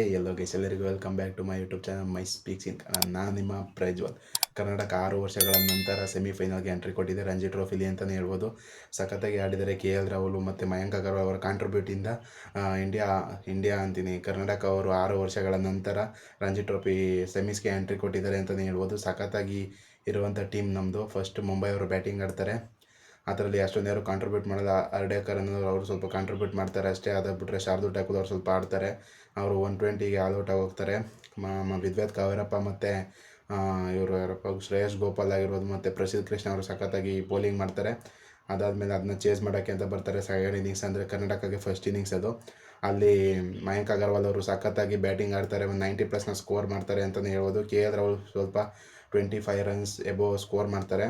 ಎಲ್ಲೋ guys ಎಲ್ಲರಿಗೂ welcome back to my YouTube channel my speaks in Kannada. ನಾನು ನಿಮ್ಮ ಪ್ರಜ್ವಲ್. ಕರ್ನಾಟಕ 6 ವರ್ಷಗಳ ನಂತರ ಸೆಮಿಫೈನಲ್ಗೆ ಎಂಟ್ರಿ ಕೊಟ್ಟಿದೆ ರಂಜಿ ಟ್ರೋಫಿಲಿ ಅಂತಲೇ ಹೇಳ್ಬೋದು. ಸಖತ್ತಾಗಿ ಆಡಿದರೆ KL ರಾಹುಲ್ ಮತ್ತು ಮಯಾಂಕ್ ಅಗರ್ವಾಲ್ ಅವರ ಕಾಂಟ್ರಿಬ್ಯೂಟಿಂದ ಇಂಡಿಯಾ ಅಂತೀನಿ ಕರ್ನಾಟಕ ಅವರು 6 ವರ್ಷಗಳ ನಂತರ ರಂಜಿ ಟ್ರೋಫಿ ಸೆಮೀಸ್ಗೆ ಎಂಟ್ರಿ ಕೊಟ್ಟಿದ್ದಾರೆ ಅಂತಲೇ ಹೇಳ್ಬೋದು. ಸಖತ್ತಾಗಿ ಇರುವಂಥ ಟೀಮ್ ನಮ್ಮದು. ಫಸ್ಟ್ ಮುಂಬೈ ಅವರು ಬ್ಯಾಟಿಂಗ್ ಆಡ್ತಾರೆ. ಅದರಲ್ಲಿ ಅಷ್ಟೊಂದು ಯಾರು ಕಾಂಟ್ರಿಬ್ಯೂಟ್ ಮಾಡಲ್ಲ. ಹರ್ಡೇಕರ್ ಅನ್ನೋರು ಅವರು ಸ್ವಲ್ಪ ಕಾಂಟ್ರಿಬ್ಯೂಟ್ ಮಾಡ್ತಾರೆ ಅಷ್ಟೇ. ಅದು ಬಿಟ್ಟರೆ ಶಾರ್ದೂಲ್ ಠಾಕೂರ್ ಅವರು ಸ್ವಲ್ಪ ಆಡ್ತಾರೆ. ಅವರು 120ಗೆ ಆಲ್ಔಟ್ ಆಗೋಗ್ತಾರೆ. ವಿದ್ವತ್ ಕಾವೇರಪ್ಪ ಮತ್ತು ಇವರು ಯಾರಪ್ಪ ಶ್ರೇಯಸ್ ಗೋಪಾಲ್ ಆಗಿರ್ಬೋದು ಮತ್ತು ಪ್ರಸಿದ್ಧ ಕೃಷ್ಣ ಅವರು ಸಖತ್ತಾಗಿ ಬೌಲಿಂಗ್ ಮಾಡ್ತಾರೆ. ಅದಾದಮೇಲೆ ಅದನ್ನ ಚೇಸ್ ಮಾಡೋಕ್ಕೆ ಅಂತ ಬರ್ತಾರೆ. ಸೆಕೆಂಡ್ ಇನ್ನಿಂಗ್ಸ್ ಅಂದರೆ ಕರ್ನಾಟಕಕ್ಕೆ ಫಸ್ಟ್ ಇನ್ನಿಂಗ್ಸ್ ಅದು. ಅಲ್ಲಿ ಮಯಾಂಕ್ ಅಗರ್ವಾಲ್ ಅವರು ಸಖತ್ತಾಗಿ ಬ್ಯಾಟಿಂಗ್ ಆಡ್ತಾರೆ. ಒಂದು 90+ ಸ್ಕೋರ್ ಮಾಡ್ತಾರೆ ಅಂತಲೇ ಹೇಳ್ಬೋದು. KL ರಾಹುಲ್ ಸ್ವಲ್ಪ 25 ರನ್ಸ್ ಎಬೋ ಸ್ಕೋರ್ ಮಾಡ್ತಾರೆ.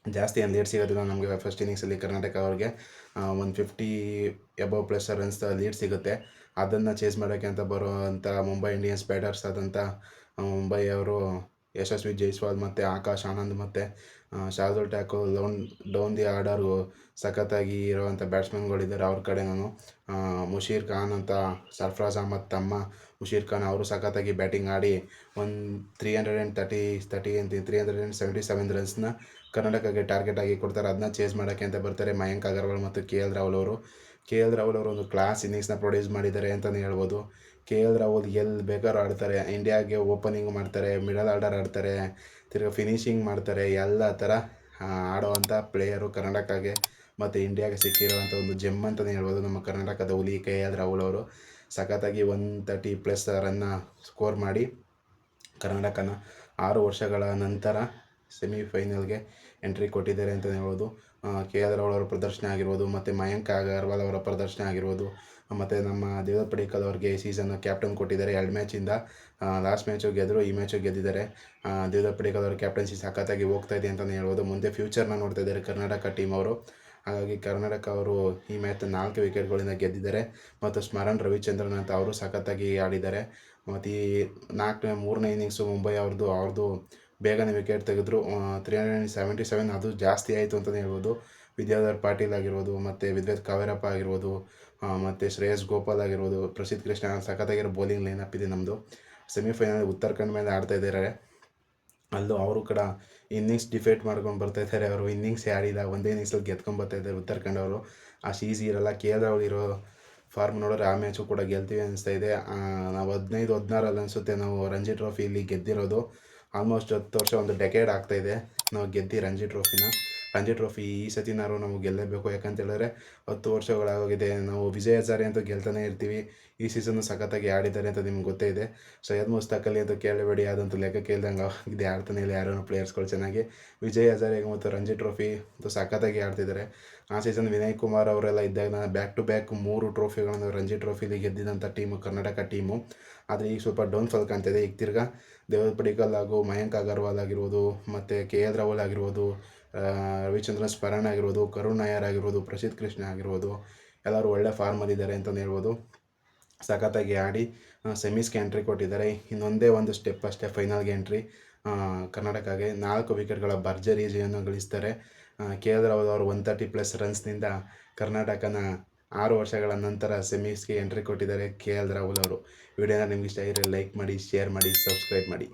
ಜಾಸ್ತಿ ಏನು ಲೀಡ್ ಸಿಗೋದಿಲ್ಲ ನಮಗೆ ಫಸ್ಟ್ ಇನ್ನಿಂಗ್ಸಲ್ಲಿ ಕರ್ನಾಟಕ ಅವ್ರಿಗೆ. 150 ಎಬೋ ಪ್ಲಸ್ ರನ್ಸ್ ಲೀಡ್ ಸಿಗುತ್ತೆ. ಅದನ್ನು ಚೇಸ್ ಮಾಡೋಕ್ಕೆ ಅಂತ ಬರುವಂಥ ಮುಂಬೈ ಇಂಡಿಯನ್ಸ್ ಬ್ಯಾಟರ್ಸ್ ಆದಂಥ ಮುಂಬೈ ಅವರು ಯಶಸ್ವಿ ಜೈಸ್ವಾಲ್ ಮತ್ತು ಆಕಾಶ್ ಆನಂದ್ ಮತ್ತು Shardul Thakur down the order ಸಖತ್ತಾಗಿ ಇರುವಂಥ ಬ್ಯಾಟ್ಸ್ಮನ್ಗಳಿದ್ದಾರೆ ಅವ್ರ ಕಡೆ. ನಾನು ಮುಷೀರ್ ಖಾನ್ ಅಂತ ಸರ್ಫರಾಜ್ ಅಹ್ಮದ್ ತಮ್ಮ ಮುಷೀರ್ ಖಾನ್ ಅವರು ಸಖತ್ತಾಗಿ ಬ್ಯಾಟಿಂಗ್ ಆಡಿ ಒಂದು 377 ರನ್ಸ್ನ ಕರ್ನಾಟಕಕ್ಕೆ ಟಾರ್ಗೆಟ್ ಆಗಿ ಕೊಡ್ತಾರೆ. ಅದನ್ನ ಚೇಸ್ ಮಾಡೋಕ್ಕೆ ಅಂತ ಬರ್ತಾರೆ ಮಯಾಂಕ್ ಅಗರ್ವಾಲ್ ಮತ್ತು KL ರಾಹುಲ್ ಅವರು. KL ರಾಹುಲ್ ಅವರು ಒಂದು ಕ್ಲಾಸ್ ಇನ್ನಿಂಗ್ಸ್ನ ಪ್ರೊಡ್ಯೂಸ್ ಮಾಡಿದ್ದಾರೆ ಅಂತಲೇ ಹೇಳ್ಬೋದು. KL ರಾಹುಲ್ ಎಲ್ಲಿ ಬೇಕಾದ್ರೂ ಆಡ್ತಾರೆ. ಇಂಡಿಯಾಗೆ ಓಪನಿಂಗ್ ಮಾಡ್ತಾರೆ, ಮಿಡಲ್ ಆರ್ಡರ್ ಆಡ್ತಾರೆ, ತಿರ್ಗಿ ಫಿನಿಶಿಂಗ್ ಮಾಡ್ತಾರೆ. ಎಲ್ಲ ಥರ ಆಡೋವಂಥ ಪ್ಲೇಯರು ಕರ್ನಾಟಕಕ್ಕೆ ಮತ್ತು ಇಂಡಿಯಾಗೆ ಸಿಕ್ಕಿರುವಂಥ ಒಂದು ಜೆಮ್ ಅಂತಲೇ ಹೇಳ್ಬೋದು. ನಮ್ಮ ಕರ್ನಾಟಕದ ಹುಲಿ KL ರಾಹುಲ್ ಅವರು ಸಖತ್ತಾಗಿ 130+ ರನ್ನ ಸ್ಕೋರ್ ಮಾಡಿ ಕರ್ನಾಟಕನ 6 ವರ್ಷಗಳ ನಂತರ ಸೆಮಿಫೈನಲ್ಗೆ ಎಂಟ್ರಿ ಕೊಟ್ಟಿದ್ದಾರೆ ಅಂತಲೇ ಹೇಳ್ಬೋದು. KL ರಾಹುಲ್ ಅವರ ಪ್ರದರ್ಶನ ಆಗಿರ್ಬೋದು ಮತ್ತು ಮಯಾಂಕ್ ಅಗರ್ವಾಲ್ ಅವರ ಪ್ರದರ್ಶನ ಆಗಿರ್ಬೋದು ಮತ್ತು ನಮ್ಮ ದೇವದತ್ ಪಡಿಕ್ಕಲ್ ಅವ್ರಿಗೆ ಈ ಸೀಸನ್ನು ಕ್ಯಾಪ್ಟನ್ ಕೊಟ್ಟಿದ್ದಾರೆ. 2 ಮ್ಯಾಚಿಂದ ಲಾಸ್ಟ್ ಮ್ಯಾಚು ಗೆದ್ದರು, ಈ ಮ್ಯಾಚು ಗೆದ್ದಿದ್ದಾರೆ. ದೇವದತ್ ಪಡಿಕ್ಕಲ್ ಅವರ ಕ್ಯಾಪ್ಟನ್ಸಿ ಸಖತ್ತಾಗಿ ಹೋಗ್ತಾ ಇದೆ ಅಂತಲೇ ಹೇಳ್ಬೋದು. ಮುಂದೆ ಫ್ಯೂಚರ್ನ ನೋಡ್ತಾ ಇದ್ದಾರೆ ಕರ್ನಾಟಕ ಟೀಮ್ ಅವರು. ಹಾಗಾಗಿ ಕರ್ನಾಟಕ ಅವರು ಈ ಮ್ಯಾಚ್ 4 ವಿಕೆಟ್ಗಳಿಂದ ಗೆದ್ದಿದ್ದಾರೆ. ಮತ್ತು ಸ್ಮರಣ್ ರವಿಚಂದ್ರನ್ ಅಂತ ಅವರು ಸಖತ್ತಾಗಿ ಆಡಿದ್ದಾರೆ. ಮತ್ತು ಈ 3ನೇ ಇನ್ನಿಂಗ್ಸು ಮುಂಬೈ ಅವ್ರದ್ದು ಬೇಗನೆ ವಿಕೆಟ್ ತೆಗೆದ್ರು. 377 ಅದು ಜಾಸ್ತಿ ಆಯಿತು ಅಂತಲೇ ಹೇಳ್ಬೋದು. ವಿದ್ಯಾಧರ್ ಪಾಟೀಲ್ ಆಗಿರ್ಬೋದು ಮತ್ತು ವಿದ್ವತ್ ಕಾವೇರಪ್ಪ ಆಗಿರ್ಬೋದು ಮತ್ತು ಶ್ರೇಯಸ್ ಗೋಪಾಲ್ ಆಗಿರ್ಬೋದು, ಪ್ರಸಿದ್ಧ ಕೃಷ್ಣ ಸಖತ್ತಾಗಿರೋ ಬೌಲಿಂಗ್ ಲೈನಪ್ ಇದೆ ನಮ್ಮದು. ಸೆಮಿಫೈನಲ್ ಉತ್ತರಾಖಂಡ್ ಮೇಲೆ ಆಡ್ತಾ ಇದ್ದಾರೆ. ಅಲ್ಲೂ ಅವರು ಕೂಡ ಇನ್ನಿಂಗ್ಸ್ ಡಿಫೇಟ್ ಮಾಡ್ಕೊಂಡು ಬರ್ತಾಯಿದ್ದಾರೆ. ಅವರು ಇನ್ನಿಂಗ್ಸೇ ಆಡಿಲ್ಲ, ಒಂದೇ ಇನ್ನಿಂಗ್ಸಲ್ಲಿ ಗೆದ್ಕೊಂಡು ಬರ್ತಾಯಿದ್ದಾರೆ ಉತ್ತರಾಖಂಡ್ ಅವರು. ಅಷ್ಟು ಈಸಿ ಇರೋಲ್ಲ. KL ರಾಹುಲ್ ಇರೋ ಫಾರ್ಮ್ ನೋಡಿದ್ರೆ ಆ ಮ್ಯಾಚು ಕೂಡ ಗೆಲ್ತೀವಿ ಅನಿಸ್ತಾ ಇದೆ. ನಾವು 15-16 ಅನಿಸುತ್ತೆ ನಾವು ರಂಜಿ ಟ್ರೋಫಿಲಿ ಗೆದ್ದಿರೋದು. ಆಲ್ಮೋಸ್ಟ್ 10 ವರ್ಷ, ಒಂದು ಡೆಕೇಡ್ ಆಗ್ತಾಯಿದೆ ನಾವು ಗೆದ್ದು ರಂಜಿ ಟ್ರೋಫಿ ಈ ಸತಿನಾರು ನಾವು ಗೆಲ್ಲಬೇಕು. ಯಾಕಂತ ಹೇಳಿದ್ರೆ 10 ವರ್ಷಗಳಾಗೋಗಿದೆ. ನಾವು ವಿಜಯ್ ಹಜಾರೆ ಅಂತೂ ಗೆಲ್ತಾನೆ ಇರ್ತೀವಿ. ಈ ಸೀಸನ್ನು ಸಖತ್ತಾಗಿ ಆಡಿದ್ದಾರೆ ಅಂತ ನಿಮ್ಗೆ ಗೊತ್ತೇ ಇದೆ. ಸೈಯದ್ ಮುಸ್ತಾಕ್ ಅಲಿ ಅಂತೂ ಕೇಳಬೇಡಿ, ಅದಂತೂ ಲೆಕ್ಕಕ್ಕೆ ಇಲ್ದಂಗೆ ಆಗಿದೆ. ಆಡ್ತಾನೆ ಇಲ್ಲ ಯಾರೋ ಪ್ಲೇಯರ್ಸ್ಗಳು ಚೆನ್ನಾಗಿ. ವಿಜಯ್ ಹಜಾರೆ ಮತ್ತು ರಂಜಿ ಟ್ರೋಫಿ ಅಂತೂ ಸಖತ್ತಾಗಿ ಆಡ್ತಿದ್ದಾರೆ. ಆ ಸೀಸನ್ ವಿನಯ್ ಕುಮಾರ್ ಅವರೆಲ್ಲ ಇದ್ದಾಗ ಬ್ಯಾಕ್ ಟು ಬ್ಯಾಕ್ 3 ಟ್ರೋಫಿಗಳನ್ನು ರಂಜಿ ಟ್ರೋಫಿಲಿ ಗೆದ್ದಿದ್ದಂಥ ಟೀಮು ಕರ್ನಾಟಕ ಟೀಮು. ಆದರೆ ಈಗ ಸ್ವಲ್ಪ ಡೌನ್ಫಾಲ್ ಕಾಣ್ತಿದೆ. ಈಗ ತಿರ್ಗಾ ದೇವದತ್ ಪಡಿಕ್ಕಲ್ ಹಾಗೂ ಮಯಾಂಕ್ ಅಗರ್ವಾಲ್ ಆಗಿರ್ಬೋದು ಮತ್ತು KL ರಾಹುಲ್ ಆಗಿರ್ಬೋದು, ರವಿಚಂದ್ರನ್ ಸ್ಮರಣ್ ಆಗಿರ್ಬೋದು, ಕರುಣ್ ನಾಯರ್ ಆಗಿರ್ಬೋದು, ಪ್ರಸಿದ್ಧ ಕೃಷ್ಣ ಆಗಿರ್ಬೋದು, ಎಲ್ಲರೂ ಒಳ್ಳೆ ಫಾರ್ಮಲ್ಲಿದ್ದಾರೆ ಅಂತಲೇ ಹೇಳ್ಬೋದು. ಸಖತ್ತಾಗಿ ಆಡಿ ಸೆಮೀಸ್ಗೆ ಎಂಟ್ರಿ ಕೊಟ್ಟಿದ್ದಾರೆ. ಇನ್ನೊಂದೇ ಒಂದು ಸ್ಟೆಪ್ ಅಷ್ಟೇ ಫೈನಲ್ಗೆ ಎಂಟ್ರಿ. ಕರ್ನಾಟಕಗೆ 4 ವಿಕೆಟ್ಗಳ ಭರ್ಜರಿ ಜಯವನ್ನು ಗಳಿಸ್ತಾರೆ. KL ರಾಹುಲ್ ಅವರು 130+ ರನ್ಸ್ನಿಂದ ಕರ್ನಾಟಕನ 6 ವರ್ಷಗಳ ನಂತರ ಸೆಮೀಸ್ಗೆ ಎಂಟ್ರಿ ಕೊಟ್ಟಿದ್ದಾರೆ KL ರಾಹುಲ್ ಅವರು. ವಿಡಿಯೋನ ನಿಮ್ಗೆ ಇಷ್ಟ ಆಗಿದ್ರೆ ಲೈಕ್ ಮಾಡಿ, ಶೇರ್ ಮಾಡಿ, ಸಬ್ಸ್ಕ್ರೈಬ್ ಮಾಡಿ.